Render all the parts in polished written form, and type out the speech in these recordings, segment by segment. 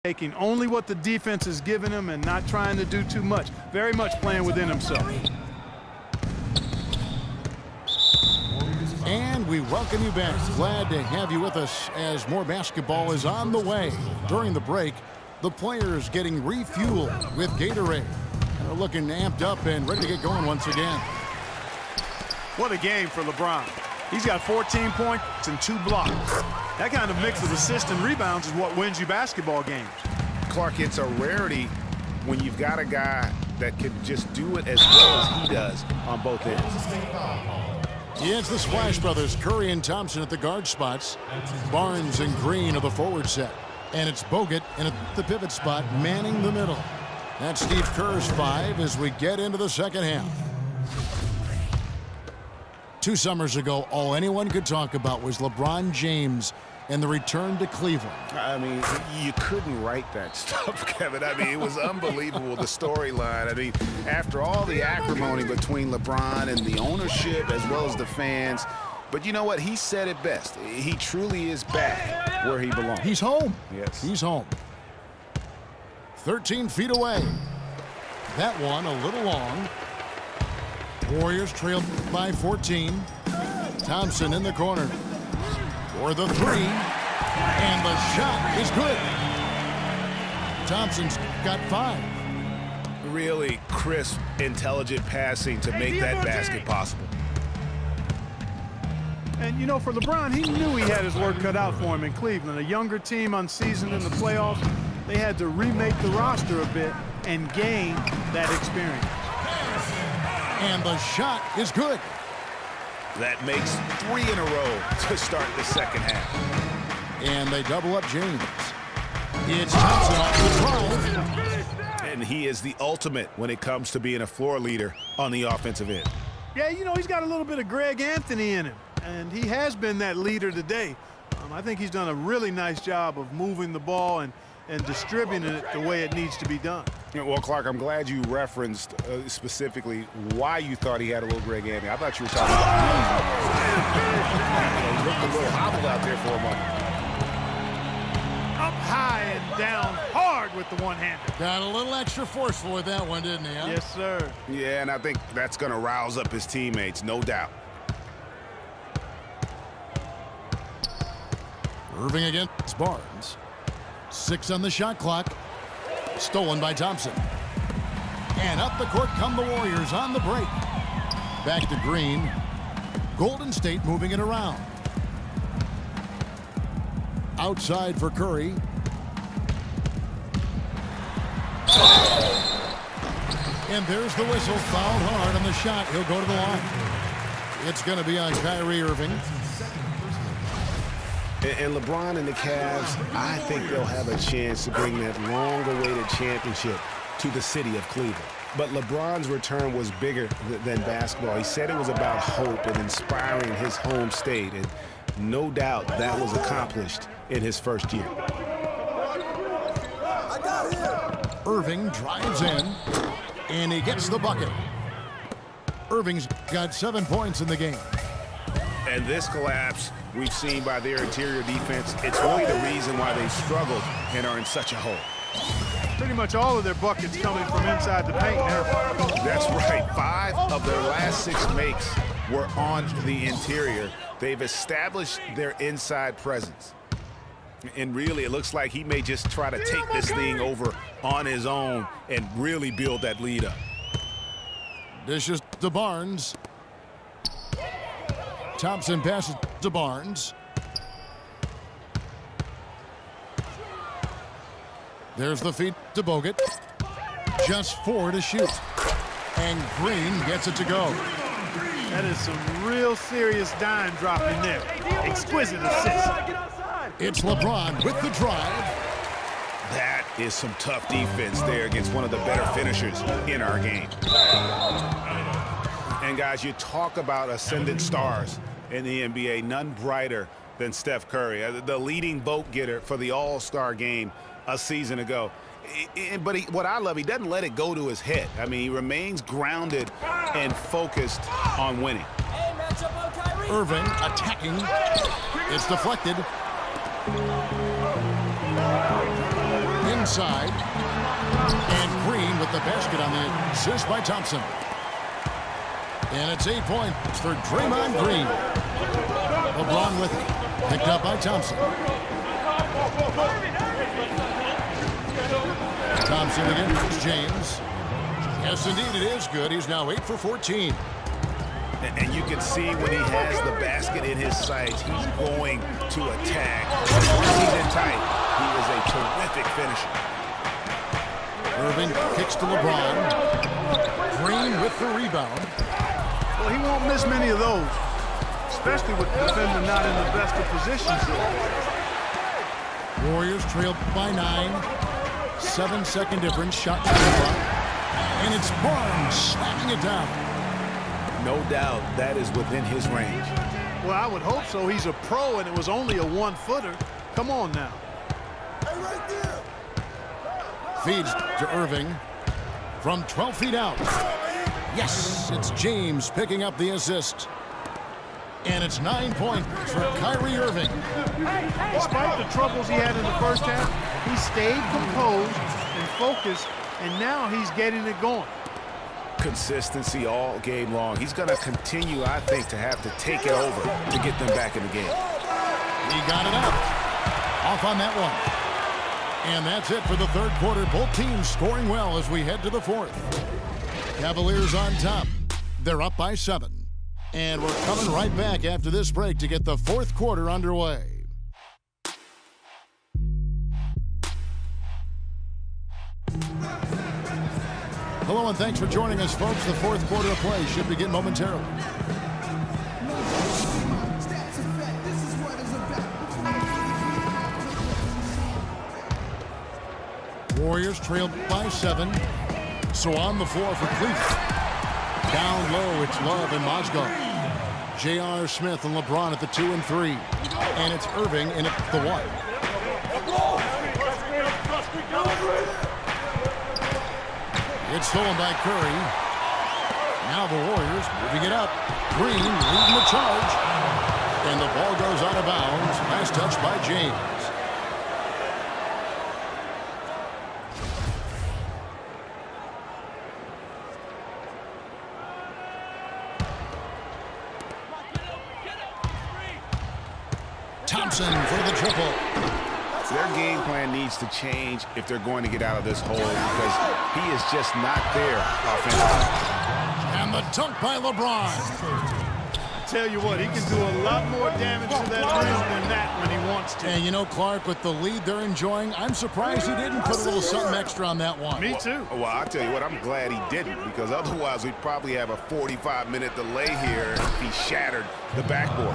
taking only what the defense is giving him and not trying to do too much. Very much playing within himself. And we welcome you back. Glad to have you with us as more basketball is on the way. During the break, the players getting refueled with Gatorade. They're looking amped up and ready to get going once again. What a game for LeBron. He's got 14 points and 2 blocks. That kind of mix of assists and rebounds is what wins you basketball games. Clark, it's a rarity when you've got a guy that can just do it as well as he does on both ends. Yeah, it's the Splash Brothers, Curry and Thompson at the guard spots. Barnes and Green are the forward set. And it's Bogut in at the pivot spot, manning the middle. That's Steve Kerr's 5 as we get into the second half. 2 summers ago, all anyone could talk about was LeBron James and the return to Cleveland. I mean, you couldn't write that stuff, Kevin. I mean, it was unbelievable, the storyline. I mean, after all the acrimony between LeBron and the ownership as well as the fans, but you know what? He said it best. He truly is back where he belongs. He's home. Yes. He's home. 13 feet away. That one a little long. Warriors trailed by 14. Thompson in the corner for the 3, and the shot is good. Thompson's got 5. Really crisp, intelligent passing to make that basket possible. And, you know, for LeBron, he knew he had his work cut out for him in Cleveland. A younger team unseasoned in the playoffs. They had to remake the roster a bit and gain that experience. And the shot is good. That makes 3 in a row to start the second half. And they double up James. It's Thompson off the drive. And he is the ultimate when it comes to being a floor leader on the offensive end. Yeah, you know, he's got a little bit of Greg Anthony in him, and he has been that leader today. I think he's done a really nice job of moving the ball and distributing it the way it needs to be done. Well, Clark, I'm glad you referenced specifically why you thought he had a little Greg Anthony. I thought you were talking about he looked a little hobbled out there for a moment. Up high and down hard with the one-hander. Got a little extra forceful with that one, didn't he? Huh? Yes, sir. Yeah, and I think that's going to rouse up his teammates, no doubt. Irving against Barnes. 6 on the shot clock. Stolen by Thompson. And up the court come the Warriors on the break. Back to Green. Golden State moving it around. Outside for Curry. And there's the whistle. Fouled hard on the shot. He'll go to the line. It's going to be on Kyrie Irving. And LeBron and the Cavs, I think they'll have a chance to bring that long-awaited championship to the city of Cleveland. But LeBron's return was bigger than basketball. He said it was about hope and inspiring his home state, and no doubt that was accomplished in his first year. Irving drives in, and he gets the bucket. Irving's got 7 points in the game. And this collapse we've seen by their interior defense, it's really the reason why they struggled and are in such a hole. Pretty much all of their buckets coming from inside the paint now. That's right. 5 of their last 6 makes were on the interior. They've established their inside presence. And really, it looks like he may just try to take this thing over on his own and really build that lead up. Dishes to Barnes. Thompson passes to Barnes. There's the feed to Bogut. Just 4 to shoot. And Green gets it to go. That is some real serious dime dropping there. Exquisite assist. It's LeBron with the drive. That is some tough defense there against one of the better finishers in our game. And guys, you talk about ascendant stars in the NBA, none brighter than Steph Curry, the leading vote getter for the All-Star game a season ago. But what I love, he doesn't let it go to his head. I mean, he remains grounded and focused on winning. Irving attacking. It's deflected. inside. And Green with the basket on the assist by Thompson. And it's 8 points for Draymond Green. LeBron with it. Picked up by Thompson. Thompson against James. Yes, indeed, it is good. He's now 8 for 14. And you can see when he has the basket in his sights, he's going to attack. Once he's in tight, he is a terrific finisher. Irving kicks to LeBron. Green with the rebound. Well, he won't miss many of those, especially with the defender not in the best of positions here. Warriors trail by 9. 7-second difference. Shot clock. And it's Barnes slapping it down. No doubt that is within his range. Well, I would hope so. He's a pro, and it was only a one-footer. Come on now. Feeds to Irving from 12 feet out. Yes, it's James picking up the assist. And it's 9 points for Kyrie Irving. Despite the troubles he had in the first half, he stayed composed and focused, and now he's getting it going. Consistency all game long. He's going to continue, I think, to have to take it over to get them back in the game. He got it up. Off on that one. And that's it for the third quarter. Both teams scoring well as we head to the fourth. Cavaliers on top. They're up by 7. And we're coming right back after this break to get the fourth quarter underway. Hello and thanks for joining us, folks. The fourth quarter of play should begin momentarily. Warriors trailed by 7. So on the floor for Cleveland. Down low, it's Love and Mozgov. J.R. Smith and LeBron at the 2 and 3. And it's Irving in at the 1. It's stolen by Curry. Now the Warriors moving it up. Green leading the charge. And the ball goes out of bounds. Last touch by James. Thompson for the triple. Their game plan needs to change if they're going to get out of this hole because he is just not there offensively. And the dunk by LeBron. I tell you what, he can do a lot more damage to that rim than that when he wants to. And you know, Clark, with the lead they're enjoying, I'm surprised he didn't put a little something extra on that one. Me too. Well, I'll tell you what, I'm glad he didn't because otherwise we'd probably have a 45-minute delay here if he shattered the backboard.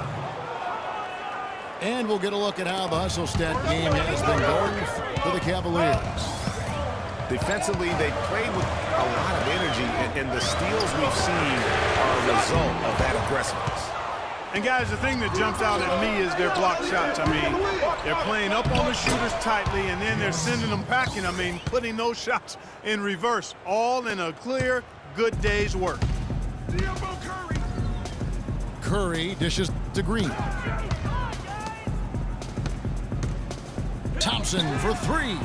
And we'll get a look at how the hustle stat game has been going for the Cavaliers. Defensively, they played with a lot of energy, and the steals we've seen are a result of that aggressiveness. And guys, the thing that jumps out at me is their block shots. I mean, they're playing up on the shooters tightly, and then they're sending them packing. I mean, putting those shots in reverse, all in a clear, good day's work. Curry dishes to Green. Thompson for 3.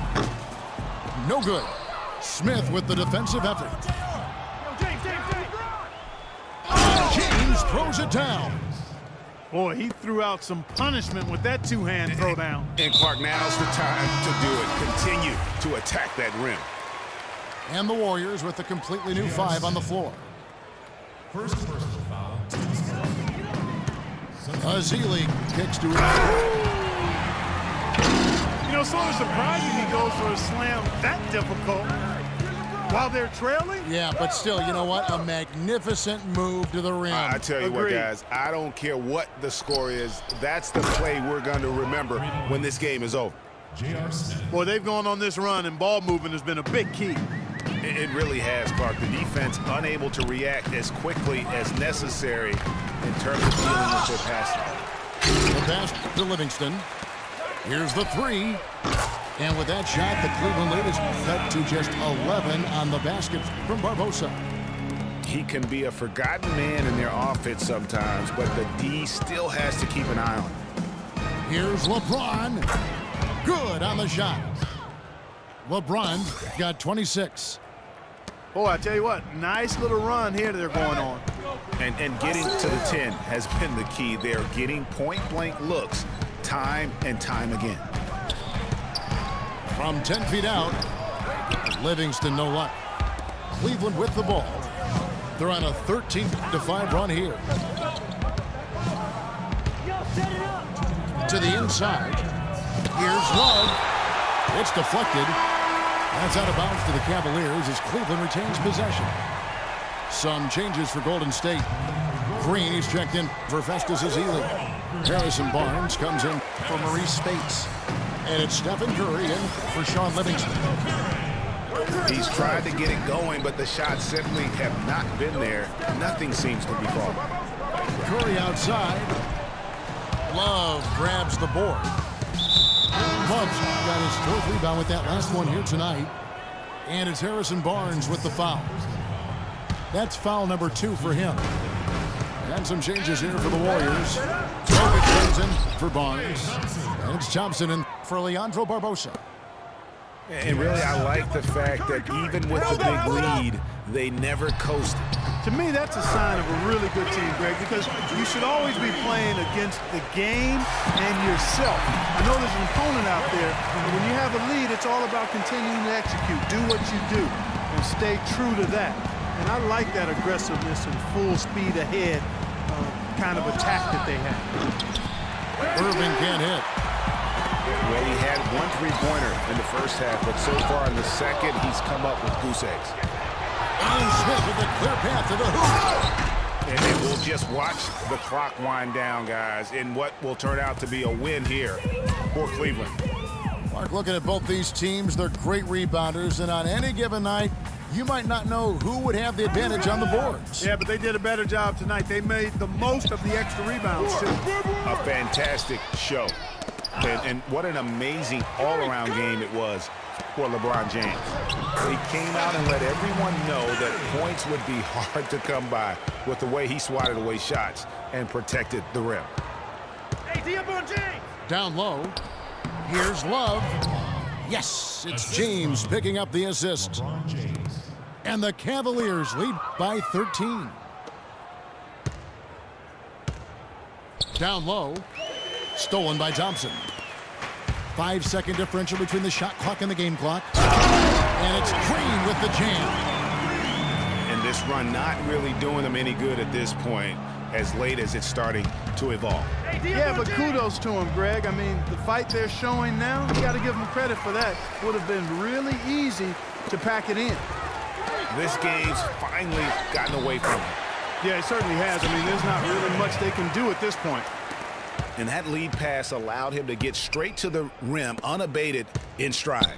No good. Smith with the defensive effort. James throws it down. Boy, he threw out some punishment with that two-hand throw down. And Clark, now's the time to do it. Continue to attack that rim. And the Warriors with a completely new 5 on the floor. First personal foul. Azili kicks to it. You know, sort of surprising he goes for a slam that difficult while they're trailing. Yeah, but still, you know what? A magnificent move to the rim. I tell you what, Agreed. guys, I don't care what the score is. That's the play we're going to remember when this game is over. J.R. Smith. Boy, they've gone on this run, and ball movement has been a big key. It really has, Clark. The defense unable to react as quickly as necessary in terms of dealing with their passing. The pass to Livingston. Here's the 3. And with that shot, the Cleveland lead is cut to just 11 on the basket from Barbosa. He can be a forgotten man in their offense sometimes, but the D still has to keep an eye on him. Here's LeBron. Good on the shot. LeBron got 26. Boy, I tell you what, nice little run here they're going on. And getting to the 10 has been the key. They're getting point-blank looks time and time again. From 10 feet out, Livingston no luck. Cleveland with the ball. They're on a 13-5 run here. To the inside. Here's Love. It's deflected. That's out of bounds to the Cavaliers as Cleveland retains possession. Some changes for Golden State. Green, he's checked in for Festus Ezeli. Harrison Barnes comes in for Maurice Spates. And it's Stephen Curry in for Sean Livingston. He's tried to get it going, but the shots simply have not been there. Nothing seems to be falling. Curry outside. Love grabs the board. Love's got his fourth rebound with that last one here tonight. And it's Harrison Barnes with the foul. That's foul number 2 for him. And some changes here for the Warriors. Bogut comes in for Barnes. And it's Thompson in for Leandro Barbosa. And really, I like the fact that even with the big lead, they never coasted. To me, that's a sign of a really good team, Greg, because you should always be playing against the game and yourself. I know there's an opponent out there, but when you have a lead, it's all about continuing to execute. Do what you do and stay true to that. And I like that aggressiveness and full speed ahead kind of attack that they have. Irving can't hit. Well, he had one three-pointer in the first half, but so far in the second, he's come up with goose eggs. Allen Smith with a clear path to the hoop. And we'll just watch the clock wind down, guys, in what will turn out to be a win here for Cleveland. Mark, looking at both these teams, they're great rebounders, and on any given night, you might not know who would have the advantage on the boards. Yeah, but they did a better job tonight. They made the most of the extra rebounds, too. A fantastic show. And what an amazing all-around game it was for LeBron James. He came out and let everyone know that points would be hard to come by with the way he swatted away shots and protected the rim. Down low. Here's Love. Yes, it's James picking up the assist. LeBron James. And the Cavaliers lead by 13. Down low. Stolen by Thompson. 5-second differential between the shot clock and the game clock. And it's Green with the jam. And this run not really doing them any good at this point, as late as it's starting to evolve. Yeah, but kudos to him, Greg. I mean, the fight they're showing now, you got to give them credit for that. Would have been really easy to pack it in. This game's finally gotten away from him. Yeah, it certainly has. I mean, there's not really much they can do at this point. And that lead pass allowed him to get straight to the rim unabated in stride.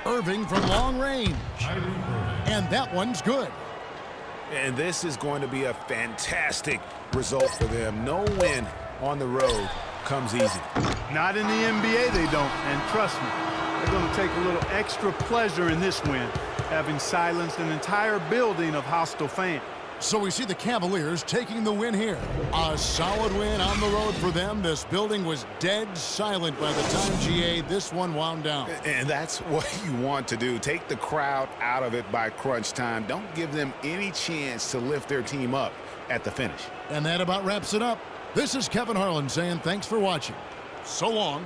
Irving from long range. And that one's good. And this is going to be a fantastic result for them. No win on the road comes easy. Not in the NBA, they don't. And trust me, they're going to take a little extra pleasure in this win, having silenced an entire building of hostile fans. So we see the Cavaliers taking the win here. A solid win on the road for them. This building was dead silent by the time, GA, this one wound down. And that's what you want to do. Take the crowd out of it by crunch time. Don't give them any chance to lift their team up at the finish. And that about wraps it up. This is Kevin Harlan saying thanks for watching. So long.